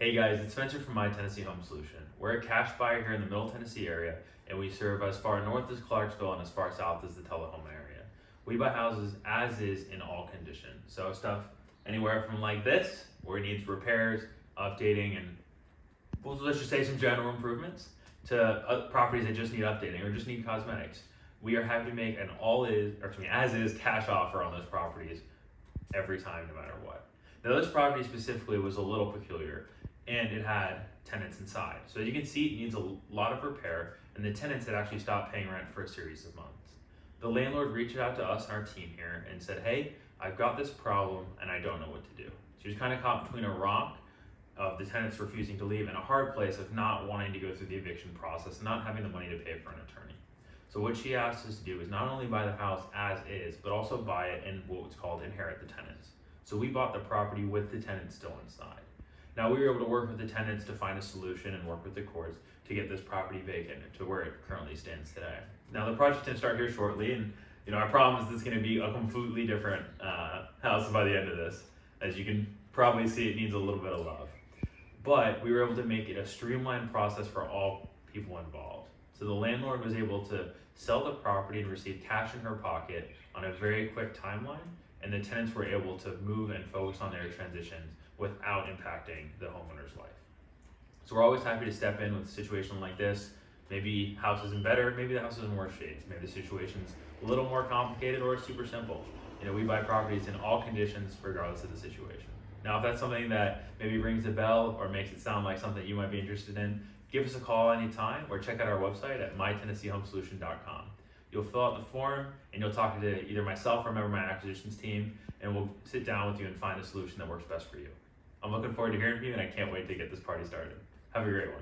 Hey guys, it's Spencer from My Tennessee Home Solution. We're a cash buyer here in the Middle Tennessee area, and we serve as far north as Clarksville and as far south as the Tullahoma area. We buy houses as is in all condition. So stuff anywhere from like this, where it needs repairs, updating, and well, let's just say some general improvements, to properties that just need updating or just need cosmetics. We are happy to make an as is cash offer on those properties every time, no matter what. Now, this property specifically was a little peculiar, and it had tenants inside. So as you can see, it needs a lot of repair, and the tenants had actually stopped paying rent for a series of months. The landlord reached out to us and our team here and said, hey, I've got this problem and I don't know what to do. She was kind of caught between a rock of the tenants refusing to leave and a hard place of not wanting to go through the eviction process and not having the money to pay for an attorney. So what she asked us to do is not only buy the house as is, but also buy it and what's called inherit the tenants. So we bought the property with the tenants still inside. Now we were able to work with the tenants to find a solution and work with the courts to get this property vacant to where it currently stands today. Now the project's gonna start here shortly, and I promise it's gonna be a completely different house by the end of this. As you can probably see, it needs a little bit of love. But we were able to make it a streamlined process for all people involved. So the landlord was able to sell the property and receive cash in her pocket on a very quick timeline, and the tenants were able to move and focus on their transitions without impacting the homeowner's life. So we're always happy to step in with a situation like this. Maybe house isn't better, maybe the house is in worse shape, maybe the situation's a little more complicated or it's super simple. We buy properties in all conditions regardless of the situation. Now, if that's something that maybe rings a bell or makes it sound like something you might be interested in, give us a call anytime or check out our website at mytennesseehomesolution.com. You'll fill out the form and you'll talk to either myself or a member of my acquisitions team, and we'll sit down with you and find a solution that works best for you. I'm looking forward to hearing from you, and I can't wait to get this party started. Have a great one.